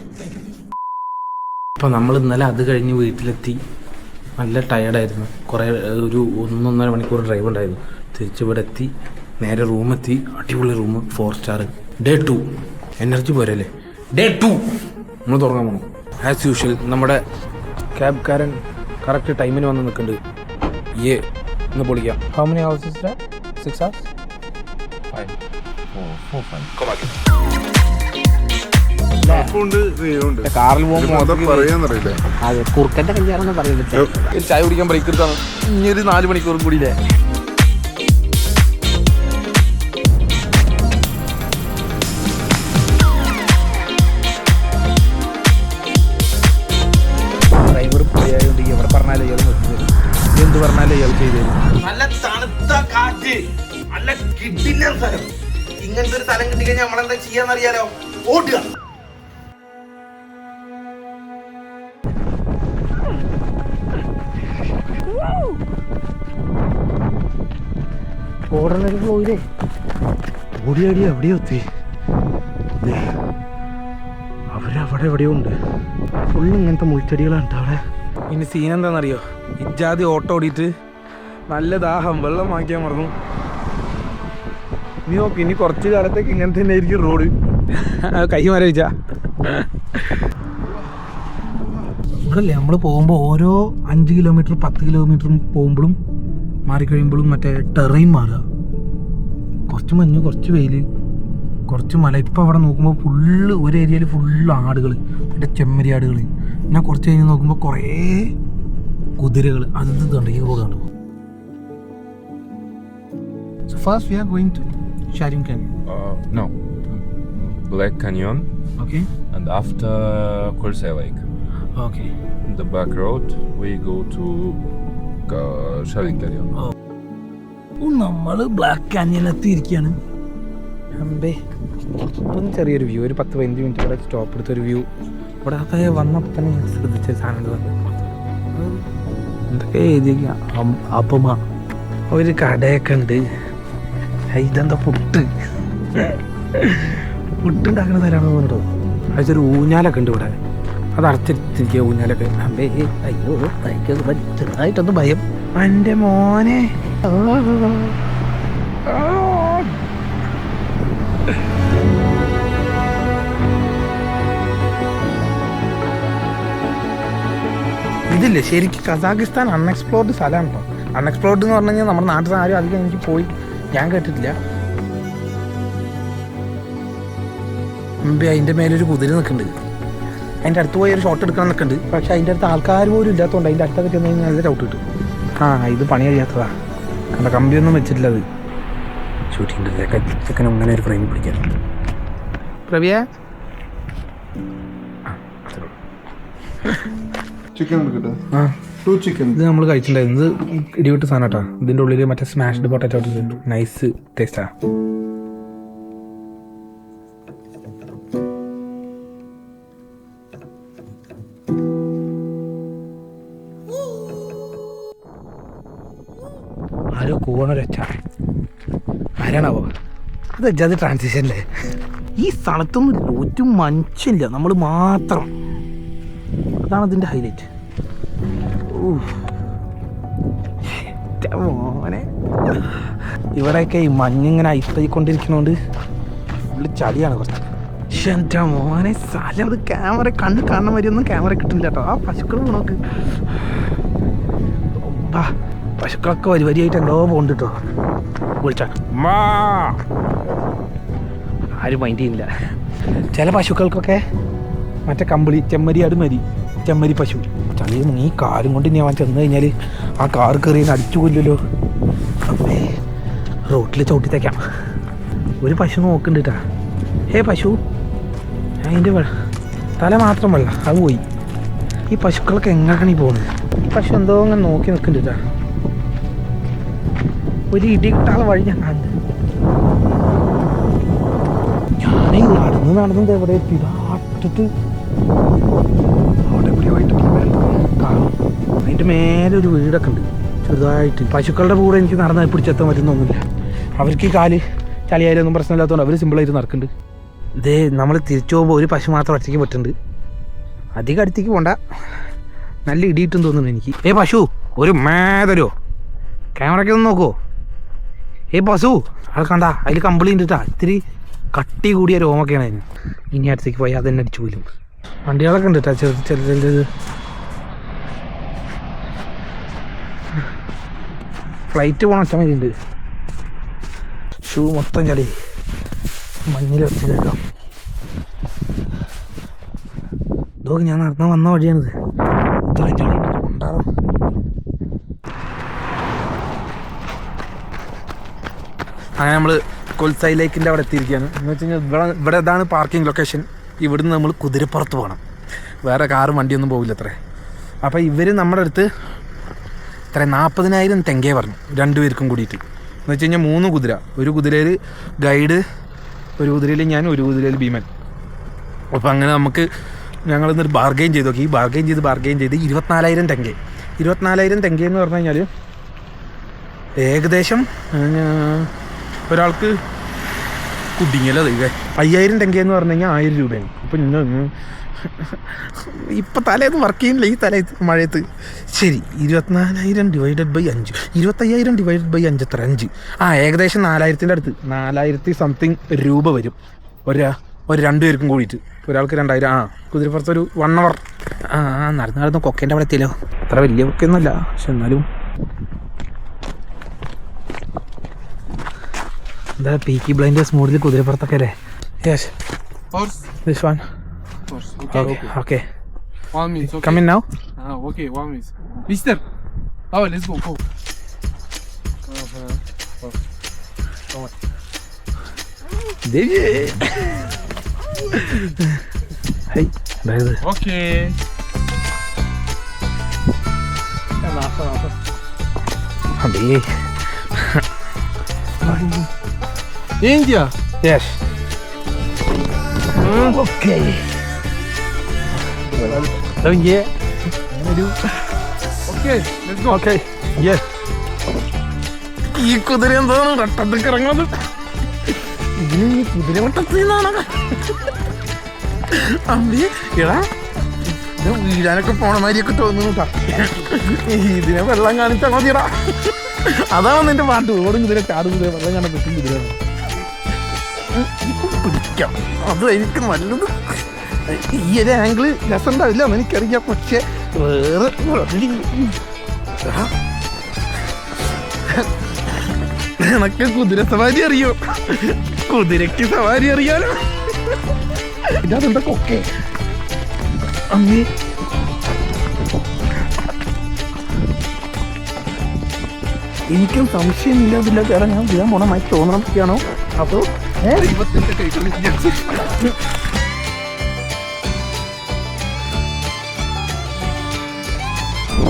അപ്പോൾ നമ്മൾ ഇന്നലെ അത് കഴിഞ്ഞ് വീട്ടിലെത്തി. നല്ല ടയർഡായിരുന്നു. കുറേ ഒരു 1-1.5 മണിക്കൂർ ഡ്രൈവ് ഉണ്ടായിരുന്നു. തിരിച്ചിവിടെ എത്തി, നേരെ റൂമെത്തി. അടിപൊളി റൂം, 4 സ്റ്റാർ. Day 2 എനർജി പോരല്ലേ. Day 2 നമ്മൾ തുടങ്ങാൻ പോകണം. ആസ് യൂഷ്വൽ നമ്മുടെ ക്യാബ്കാരൻ കറക്റ്റ് ടൈമിന് വന്ന് നിൽക്കുന്നുണ്ട്. ഇന്ന് പൊളിക്കാം. How many hours is that? 6 hours? 5. 4, 5. കാറിൽ പറയാന്നറിയില്ല. അതെ, കുറുക്കൻ്റെ കല്യാണം എന്ന് പറയുന്നത്. ഒരു ചായ കുടിക്കാൻ ബ്രേക്ക് എടുത്താണ്. ഇനി ഒരു 4 മണിക്കൂറും കൂടിയില്ലേ. ഡ്രൈവർ പോയാലുണ്ട് എവിടെ പറഞ്ഞാലും ഇയാൾ നിർത്തി, എന്ത് പറഞ്ഞാലും ഇയാൾ ചെയ്തു തരും. നല്ല തണുത്ത കാറ്റ്, നല്ല കിടിലൻ സ്ഥലം. ഇങ്ങനത്തെ ഒരു സ്ഥലം കിട്ടിക്കഴിഞ്ഞാൽ നമ്മളെന്താ ചെയ്യാന്നറിയാലോ, ഓടുക. ഓടണൊരു ഫ്ലോയിലേ ഓടിയാടി എവിടെയോ എത്തി. അവരവിടെ എവിടെയോ ഉണ്ട്. ഫുള്ള് ഇങ്ങനത്തെ മുൾച്ചെടികളാണ് അവിടെ. ഇനി സീൻ എന്താണെന്നറിയോ, ഇജാതി ഓട്ടോ ഓടിയിട്ട് നല്ല ദാഹം, വെള്ളം വാങ്ങിക്കാൻ മറന്നു. നീ നോക്കി, ഇനി കുറച്ച് കാലത്തേക്ക് ഇങ്ങനെ തന്നെ ആയിരിക്കും റോഡ്. കൈ മരവിച്ച ഇവിടല്ലേ നമ്മൾ പോകുമ്പോൾ ഓരോ 5 കിലോമീറ്റർ 10 കിലോമീറ്ററും പോകുമ്പോഴും മാറിക്കഴിയുമ്പോഴും മറ്റേ ടെറൈൻ മാറുക. കുറച്ച് മഞ്ഞ്, കുറച്ച് വെയിൽ, കുറച്ച് മല. ഇപ്പം അവിടെ നോക്കുമ്പോൾ ഫുള്ള് ഒരു ഏരിയയിൽ ഫുള്ള് ആടുകൾ, മറ്റേ ചെമ്മരി ആടുകൾ. പിന്നെ കുറച്ച് കഴിഞ്ഞ് നോക്കുമ്പോൾ കുറേ കുതിരകൾ. അത് ഇതുണ്ട്, ഈ റോഡ് കണ്ടു. So first we are going to Sharim Canyon. No. Black Canyon. Okay. And after Kolsay Lake. Okay. In the back road, we go to Sharim Canyon. നമ്മൾ ബ്ലാക്ക് കാനിയൻ എത്തിയിരിക്കുകയാണ്. അമ്പേ, ഇപ്പം ചെറിയൊരു വ്യൂ, ഒരു 10-15 മിനിറ്റ് ഇവിടെ stop എടുത്തൊരു view. ഇവിടെ അതെ വന്നപ്പോൾ തന്നെ ഞാൻ ശ്രദ്ധിച്ച സാധനം എന്തൊക്കെ എഴുതിയ അപ്പമ ഒരു കടയൊക്കെ ഉണ്ട്. ഇതെന്താ പുട്ട്, ഫുഡുണ്ടാക്കുന്ന സ്ഥലമാണെന്ന് തോന്നിട്ടോ. അതൊരു ഊഞ്ഞാലൊക്കെ ഉണ്ട് ഇവിടെ. അത് അടച്ചിരിക്കുക ഊഞ്ഞാലൊക്കെ. അമ്പേ അയ്യോ തയ്ക്കത് ചെറുതായിട്ടൊന്ന് ഭയം. എൻ്റെ മോനെ ഇതില്ലേ ശരിക്കും കസാഖിസ്ഥാൻ അൺഎക്സ്പ്ലോർഡ് സ്ഥലമാണ് കേട്ടോ. അൺഎക്സ്പ്ലോർഡ് എന്ന് പറഞ്ഞു കഴിഞ്ഞാൽ നമ്മുടെ നാട്ടിൽ ആരും അധികം എനിക്ക് പോയി ഞാൻ കേട്ടിട്ടില്ല. മുമ്പേ അതിൻ്റെ മേലൊരു കുതിര നിൽക്കുന്നുണ്ട്. അതിൻ്റെ അടുത്ത് പോയി ഒരു ഷോട്ട് എടുക്കണം നിൽക്കുന്നുണ്ട്. പക്ഷേ അതിൻ്റെ അടുത്ത് ആൾക്കാർ പോലും ഇല്ലാത്തതുകൊണ്ട് അതിൻ്റെ അടുത്തൊക്കെ ചെന്ന് കഴിഞ്ഞാൽ നല്ല ഷോട്ട് കിട്ടും. ഇത് പണി കഴിയാത്തതാ. കണ്ട കമ്പിയൊന്നും വെച്ചിട്ടില്ല. അത് ഷൂട്ടിങ്ങിൻ്റെ ചെക്കനും അങ്ങനെ ഒരു ഫ്രെയിം പിടിക്കാൻ. പ്രവിയ ചിക്കൻ എടുക്കട്ടെ? 2 ചിക്കൻ. ഇത് നമ്മൾ കഴിച്ചിട്ടുണ്ടായിരുന്നു. ഇത് ഇടിവിട്ട് സാധനം കേട്ടോ. ഇതിൻ്റെ ഉള്ളിൽ മറ്റേ സ്മാഷ്ഡ് പൊട്ടാറ്റോ ഇട്ടിട്ടുണ്ട്. നൈസ് ടേസ്റ്റാ. ആരോ കൂവണൊരൊച്ച. ആരാണാവോ? അത് ട്രാൻസിഷനല്ലേ. ഈ സ്ഥലത്തൊന്നും ഒരു മനുഷ്യനില്ല, നമ്മൾ മാത്രം. അതാണ് ഇതിൻ്റെ ഹൈലൈറ്റ്. മോനെ ഇവിടെയൊക്കെ ഈ മഞ്ഞിങ്ങനെ ഐസായിക്കൊണ്ടിരിക്കുന്നതുകൊണ്ട് ഫുള്ള് ചളിയാണ് കുറച്ച്. പക്ഷെ എൻ്റെ മോനെ സ്ഥലം അത് ക്യാമറ കണ്ണ് കാണാൻ വരെയൊന്നും ക്യാമറ കിട്ടുന്നില്ല കേട്ടോ. ആ പശുക്കൾ നോക്ക്. പശുക്കളൊക്കെ വരിയായിട്ട് എന്തോ പോകുന്നുണ്ട് കേട്ടോ. വിളിച്ചാ ആരും മൈൻഡ് ചെയ്യുന്നില്ല. ചില പശുക്കൾക്കൊക്കെ മറ്റേ കമ്പിളി ചെമ്മരി പശു ചളിയിൽ ഈ കാലും കൊണ്ട് ഞാൻ ചെന്ന് കഴിഞ്ഞാൽ ആ കാർ കയറി അടിച്ചു കൊല്ലല്ലോ. അപ്പേ റോട്ടിൽ ചവിട്ടിത്തേക്കാം. ഒരു പശു നോക്കുന്നുണ്ട് കേട്ടാ. പശു അതിൻ്റെ തല മാത്രം വെള്ളം അത് പോയി. ഈ പശുക്കളൊക്കെ എങ്ങനെയാണ് ഈ പോകുന്നത്? ഈ പശു എന്തോ അങ്ങനെ നോക്കി നിൽക്കുന്നുണ്ട് കേട്ടാ. ഒരു ഇടി കിട്ടാനുള്ള വഴി ഞാൻ കണ്ട്. ഞാനീ നടന്ന് എവിടെ പിതാട്ടിട്ട് അവിടെ എവിടെയായിട്ട് കാണും. അതിൻ്റെ മേലെ ഒരു വീടൊക്കെ ഉണ്ട് ചെറുതായിട്ട്. പശുക്കളുടെ കൂടെ എനിക്ക് നടന്നാൽ പിടിച്ചെത്താൻ പറ്റുന്നൊന്നുമില്ല. അവർക്ക് ഈ കാല് ചളിയായാലൊന്നും പ്രശ്നമില്ലാത്തതുകൊണ്ട് അവർ സിമ്പിളായിട്ട് നടക്കുന്നുണ്ട്. ഇതേ നമ്മൾ തിരിച്ചു പോകുമ്പോൾ ഒരു പശു മാത്രം ഒറ്റയ്ക്ക് പറ്റുന്നുണ്ട്. അധികം അടുത്തേക്ക് പോണ്ട. നല്ല ഇടിയിട്ടും തോന്നുന്നു എനിക്ക്. പശു ഒരു മേതരോ ക്യാമറയ്ക്ക് ഒന്ന് നോക്കുമോ? പശു അത് കണ്ട അതിൽ കമ്പിളിണ്ട് കേട്ടാ. ഇത്തിരി കട്ടി കൂടിയ രോമൊക്കെയാണ് അതിന്. ഇനി അടുത്തേക്ക് പോയാൽ അതെന്നെ അടിച്ചു പോലും. വണ്ടികളൊക്കെ ഉണ്ട് കേട്ടോ ചെറുത്. ഫ്ലൈറ്റ് പോകണം ഒറ്റ മതി ഉണ്ട്. ഷൂ മൊത്തം ചളി മഞ്ഞിൽ വെച്ച് കേൾക്കാം. ഇതൊക്കെ ഞാൻ നടന്ന വന്ന വഴിയാണിത്. ഇത്രയും ചളി ഉണ്ടാകും. അങ്ങനെ നമ്മൾ കൊൽസായി ലേക്കിൻ്റെ അവിടെ എത്തിയിരിക്കുകയാണ്. എന്ന് വെച്ച് കഴിഞ്ഞാൽ ഇവിടെ ഇതാണ് പാർക്കിംഗ് ലൊക്കേഷൻ. ഇവിടുന്ന് നമ്മൾ കുതിരപ്പുറത്ത് പോകണം. വേറെ കാറും വണ്ടിയൊന്നും പോകില്ല അത്രേ. അപ്പോൾ ഇവർ നമ്മുടെ അടുത്ത് ഇത്ര 40,000 തെങ്കേ പറഞ്ഞു 2 പേർക്കും കൂടിയിട്ട്. എന്ന് വെച്ച് കഴിഞ്ഞാൽ 3 കുതിര. ഒരു കുതിരയിൽ ഗൈഡ്, ഒരു കുതിരയിൽ ഞാൻ, ഒരു കുതിരയിൽ ഭീമൻ. അപ്പോൾ അങ്ങനെ ഞങ്ങളിന്നൊരു ബാർഗെയിൻ ചെയ്ത് നോക്കി. ബാർഗെയിൻ ചെയ്ത് 24,000 തെങ്കേ. 24,000 തെങ്കേ എന്ന് പറഞ്ഞു കഴിഞ്ഞാൽ ഏകദേശം ഒരാൾക്ക് കുടിങ്ങല്ലോ ദൈവേ. 5,000 തെങ്കയെന്ന് പറഞ്ഞു കഴിഞ്ഞാൽ 1000 രൂപയാണ്. അപ്പം ഇപ്പം തലേന്ന് വർക്ക് ചെയ്യുന്നില്ല ഈ തലേത്ത് മഴയത്ത്. ശരി, 24,000 ഡിവൈഡഡ് ബൈ 5, 25,000 ഡിവൈഡഡ് ബൈ 5 എത്ര? 5. ഏകദേശം 4,000 അടുത്ത് 4,000 സംതിങ് രൂപ വരും ഒരു 2 പേർക്കും കൂടിയിട്ട്. ഒരാൾക്ക് 2,000. കുതിരപ്പുറത്ത് ഒരു 1 hour നടന്ന് കൊക്കേൻ്റെ അവിടെ എത്തിയല്ലോ. അത്ര വലിയ കൊക്കൊന്നുമല്ല, പക്ഷെ എന്നാലും എന്താ പീക്കി ബ്ലൈൻഡേഴ്സ് മോഡിൽ കുതിരപ്പുറത്തൊക്കെ അല്ലേ? Yes, this one. Okay. 1 minute. Okay. Come in now. Okay, 1 minute. Mister. Oh, let's go. Go. Hey, brother. Okay. Abi. India. Yes. Okay. So yeah. Okay, let's go. Okay. Yes. ഈ കുതിര എന്താണ് റട്ടത്തേക്ക് ഇറങ്ങുന്നത്? ഇതിന് കുതിരവട്ടത്തിൽ നിന്നാണ് അമ്പി എടാ ഇത് വീഴാനൊക്കെ പോണ മാതിരിയൊക്കെ തോന്നുന്നു കേട്ടാ. ഇതിനെ വെള്ളം കാണിച്ചാൽ മതിയടാ. അതാണ് നിന്റെ പാട്ട്. ഓടും കുതിര ചാടും കുതിര വെള്ളം കാണാൻ പറ്റും കുതിര പിടിക്കാം. അത് എനിക്ക് നല്ലത്. ഈ ഒരു ആംഗിള് രസം ഉണ്ടാവില്ല എന്ന് എനിക്കറിയാം. പക്ഷെ വേറെ എനക്ക് കുതിര സവാരി അറിയോ? കുതിരക്ക് സവാരി അറിയാലോ. ഇതാ കൊക്കെ അമ്മേ. എനിക്കും സംശയമില്ലാതില്ല ചേട്ടാ. ഞാൻ വീഴാൻ പോണമായി തോന്നണമൊക്കെയാണോ അതോ ദൈവത്തിന്റെ കൈകളിൽ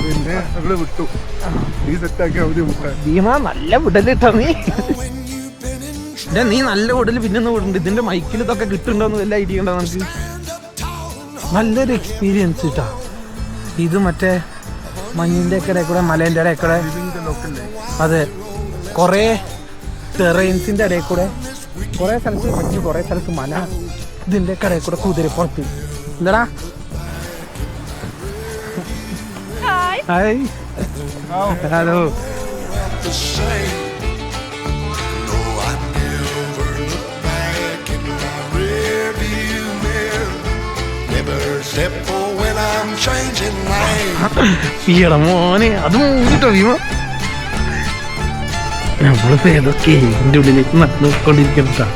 പിന്നെ ഞങ്ങള് വിട്ടു. ഈ സെറ്റാക്കി അവര് വിട്ടാ. ഭീമ നല്ല വിടലിട്ടാ നീ നല്ല വിടല്. പിന്നെ ഒന്ന് വിടുന്നുണ്ട്. ഇതിന്റെ മൈക്കിൽ ഇതൊക്കെ കിട്ടുന്നുണ്ടോന്ന് വല്ല ഐഡിയ ഉണ്ടോ നമുക്ക്? നല്ലൊരു എക്സ്പീരിയൻസ് കിട്ടാ. ഇത് മറ്റേ മഞ്ഞിന്റെ ഒക്കെ ഇടയിൽ കൂടെ മലേന്റെ ഇടയിൽ കൂടെ. അതെ, കുറേ ടെറൈൻസിന്റെ ഇടയിൽ കൂടെ കുറേ സ്ഥലത്ത് മഞ്ഞ്, കുറേ സ്ഥലത്ത് മല. ഇതിന്റെ ഒക്കെ ഇടയിൽ കൂടെ കുതിരപ്പുറത്ത്. എന്താടാ? ഹായ്. ഹലോ. ഈട മോനെ അത് മൂന്നിട്ടോ ഭീമ. നമ്മളിപ്പോ ഏതൊക്കെ എന്റെ ഉള്ളിലേക്ക് നടന്നുകൊണ്ടിരിക്കണ.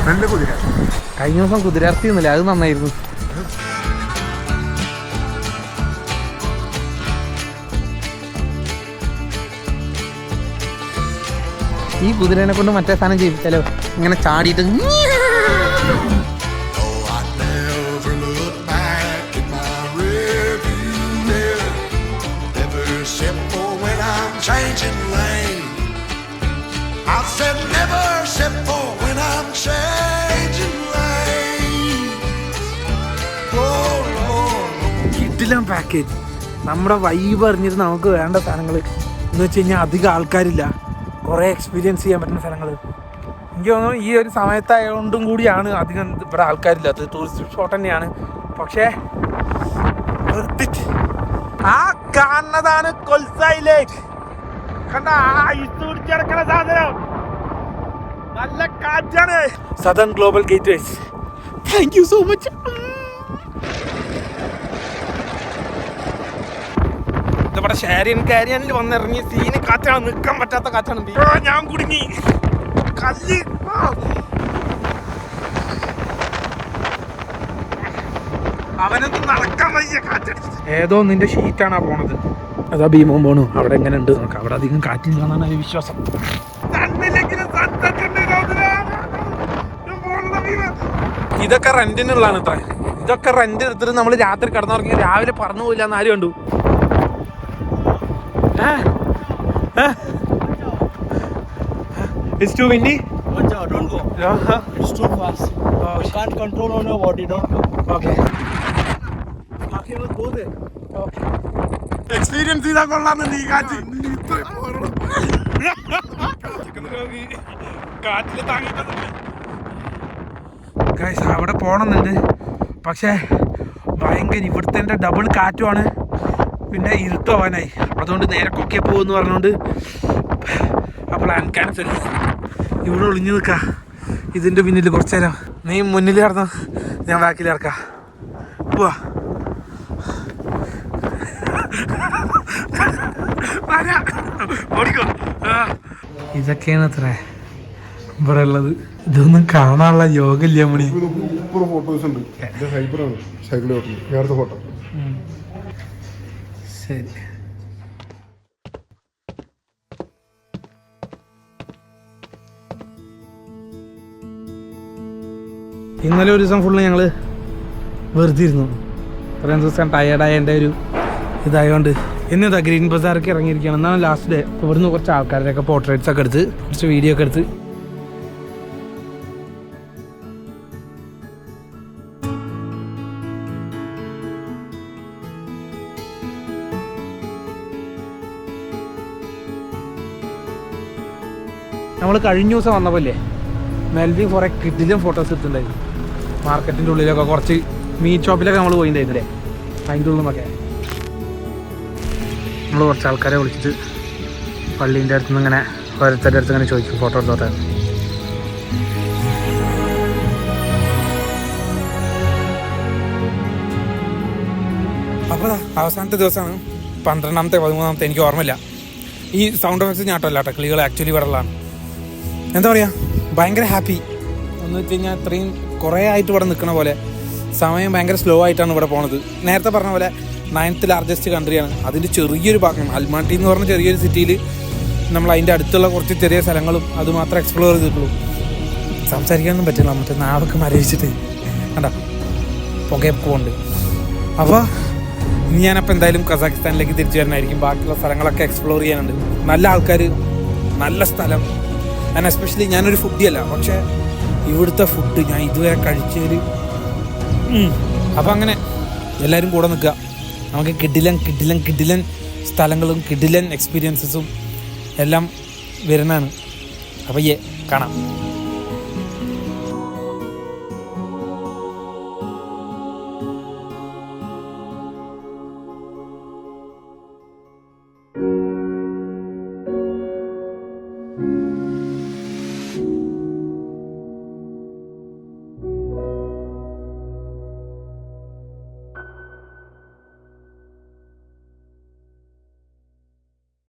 നല്ല കുതിര. കഴിഞ്ഞ ദിവസം കുതിരർത്തിയൊന്നുമില്ല, അത് നന്നായിരുന്നു. ഈ കുതിരനെ കൊണ്ട് മറ്റേ സാധനം ചെയ്യിച്ചാലോ, ഇങ്ങനെ ചാടിയിട്ട് കിടിലൻ പാക്കേജ്. നമ്മുടെ വൈബ് അറിഞ്ഞിട്ട് നമുക്ക് വേണ്ട സാധനങ്ങൾ എന്ന് വെച്ച് കഴിഞ്ഞാൽ അധികം ആൾക്കാരില്ല, കുറേ എക്സ്പീരിയൻസ് ചെയ്യാൻ പറ്റുന്ന സ്ഥലങ്ങൾ. എനിക്ക് തോന്നുന്നു ഈ ഒരു സമയത്തായതുകൊണ്ടും കൂടിയാണ് അധികം ഇവിടെ ആൾക്കാരില്ലാത്തത്. ടൂറിസ്റ്റ് സ്പോട്ട് തന്നെയാണ്, പക്ഷേ ആ കാണുന്നതാണ് കൊൽസായി ലേക്ക്. കണ്ട ഇടിച്ചടക്കണ സാധനം, നല്ല കാറ്റാണ്. Southern Global Gateways. Thank you so much. ഇവിടെ ഷാരിയൻ കാരിയനിൽ വന്നിറങ്ങി സീന് കാറ്റാണ്, നിൽക്കാൻ പറ്റാത്ത കാറ്റാണ്. ഞാൻ കുടുങ്ങി. കല്ല് അവനൊന്നും നടക്കാൻ വയ്യ, കാറ്റടിച്ച്. ഏതോ നിന്റെ ഷീറ്റാണ് പോണത്. അതാ ഭീമോൻ പോണു. അവിടെ എങ്ങനെ ഉണ്ട് നോക്കാം. അവിടെ അധികം കാറ്റില്ലാന്നാണ് ഒരു വിശ്വാസം. ഇതൊക്കെ റെന്റിനുള്ളതാണ് ഇത്ര. ഇതൊക്കെ റെന്റ് എടുത്തിട്ട് നമ്മൾ രാത്രി കിടന്നുറങ്ങി രാവിലെ പറന്നു പോയില്ല എന്ന് ആരും കണ്ടു. It's too windy? Watch out, don't go. It's too fast. You can't control on your body, don't go. Okay. Go there. Okay. Experience ചെയ്താൽ കൊള്ളാന്നുണ്ട് ഈ കാറ്റ്. കാറ്റിൽ താങ്ങിയിട്ടൊന്നുമില്ല. ഗൈസ് അവിടെ പോകണമെന്നുണ്ട്, പക്ഷേ ഭയങ്കര ഇവിടുത്തെ ഡബിൾ കാറ്റുമാണ്. പിന്നെ ഇരുട്ടാവാനായി, അതുകൊണ്ട് നേരെ കൊക്കെ പോകുമെന്ന് പറഞ്ഞുകൊണ്ട് ആ പ്ലാൻ ക്യാൻസൽ. ഇവിടെ ഒളിഞ്ഞു നിൽക്കാം ഇതിൻ്റെ പിന്നിൽ കുറച്ച് നേരം. നീ മുന്നിൽ കിടന്നു, ഞാൻ ബാക്കിൽ ഇറക്കാം. പോവാ. ഓടിക്കോ. ഇതൊക്കെയാണ് അത്ര ഇവിടെ ഉള്ളത്. ഇതൊന്നും കാണാനുള്ള യോഗമില്ല മണി. സൂപ്പർ ഫോട്ടോസ് ഉണ്ട്. ഹൈപ്പറാണ് സൈക്കിൾ ഓട്ടുന്നത്. നേരത്തെ ഫോട്ടോ. ശരി. ഇന്നലെ ഒരു ദിവസം ഫുള്ള് ഞങ്ങൾ വെറുതെ ഇരുന്നു. ഇത്രയും ദിവസം ടയേർഡായ എൻ്റെ ഒരു ഇതായതുകൊണ്ട് ഇന്നിതാ ഗ്രീൻ ബസാറൊക്കെ ഇറങ്ങിയിരിക്കുകയാണ്. എന്നാണ് ലാസ്റ്റ് ഡേ. ഇവിടുന്ന് കുറച്ച് ആൾക്കാരുടെയൊക്കെ പോർട്രേറ്റ്സ് ഒക്കെ എടുത്ത് കുറച്ച് വീഡിയോ ഒക്കെ എടുത്ത് നമ്മൾ കഴിഞ്ഞ ദിവസം വന്നപ്പോലെ മെൽവിൻ കുറേ കിഡിലും ഫോട്ടോസ് എടുത്തിട്ടുണ്ടായിരുന്നു. മാർക്കറ്റിൻ്റെ ഉള്ളിലൊക്കെ കുറച്ച് മീറ്റ് ഷോപ്പിലൊക്കെ നമ്മൾ പോയിട്ടുണ്ടായിരുന്നില്ലേ, അതിൻ്റെ ഉള്ളിലൊക്കെ നമ്മൾ കുറച്ച് ആൾക്കാരെ വിളിച്ചിട്ട് പള്ളീൻ്റെ അടുത്ത് നിന്ന് ഇങ്ങനെ ഓരോരുത്തരുടെ അടുത്ത് ഇങ്ങനെ ചോദിക്കും ഫോട്ടോ എടുത്തോട്ടെ. അപ്പോൾ അവസാനത്തെ ദിവസമാണ്, 12ാമത്തെ 13ാമത്തെ എനിക്ക് ഓർമ്മയില്ല. ഈ സൗണ്ട് എഫക്ട്സ് ഞാട്ടല്ല കേട്ടോ, കിളികൾ ആക്ച്വലി ഇവിടെ ഉള്ളതാണ്. എന്താ പറയുക, ഭയങ്കര ഹാപ്പി എന്ന് വെച്ച് കഴിഞ്ഞാൽ ഇത്രയും കുറേ ആയിട്ട് ഇവിടെ നിൽക്കണ പോലെ സമയം ഭയങ്കര സ്ലോ ആയിട്ടാണ് ഇവിടെ പോണത്. നേരത്തെ പറഞ്ഞ പോലെ 9th ലാർജസ്റ്റ് കൺട്രിയാണ്. അതിൻ്റെ ചെറിയൊരു ഭാഗം അൽമാട്ടി എന്ന് പറഞ്ഞ ചെറിയൊരു സിറ്റിയിൽ നമ്മൾ അതിൻ്റെ അടുത്തുള്ള കുറച്ച് ചെറിയ സ്ഥലങ്ങളും അത് മാത്രമേ എക്സ്പ്ലോർ ചെയ്തിട്ടുള്ളൂ. സംസാരിക്കാനൊന്നും പറ്റില്ല, മറ്റേ നാവൊക്കെ മരവിച്ചിട്ട് കണ്ടോ പുകയൊക്കെ പോകുന്നുണ്ട്. അപ്പോൾ ഇനി ഞാനപ്പോൾ എന്തായാലും കസാഖിസ്ഥാനിലേക്ക് തിരിച്ചു വരണമായിരിക്കും. ബാക്കിയുള്ള സ്ഥലങ്ങളൊക്കെ എക്സ്പ്ലോർ ചെയ്യാനുണ്ട്. നല്ല ആൾക്കാർ, നല്ല സ്ഥലം. ഞാൻ എസ്പെഷ്യലി ഞാനൊരു ഫുഡിയല്ല, പക്ഷേ ഇവിടുത്തെ ഫുഡ് ഞാൻ ഇതുവരെ കഴിച്ചൊരു അപ്പോൾ അങ്ങനെ എല്ലാവരും കൂടെ നിൽക്കുക. നമുക്ക് കിഡിലൻ സ്ഥലങ്ങളും കിഡിലൻ എക്സ്പീരിയൻസസും എല്ലാം വരുന്നതാണ്. അപ്പോൾ കാണാം.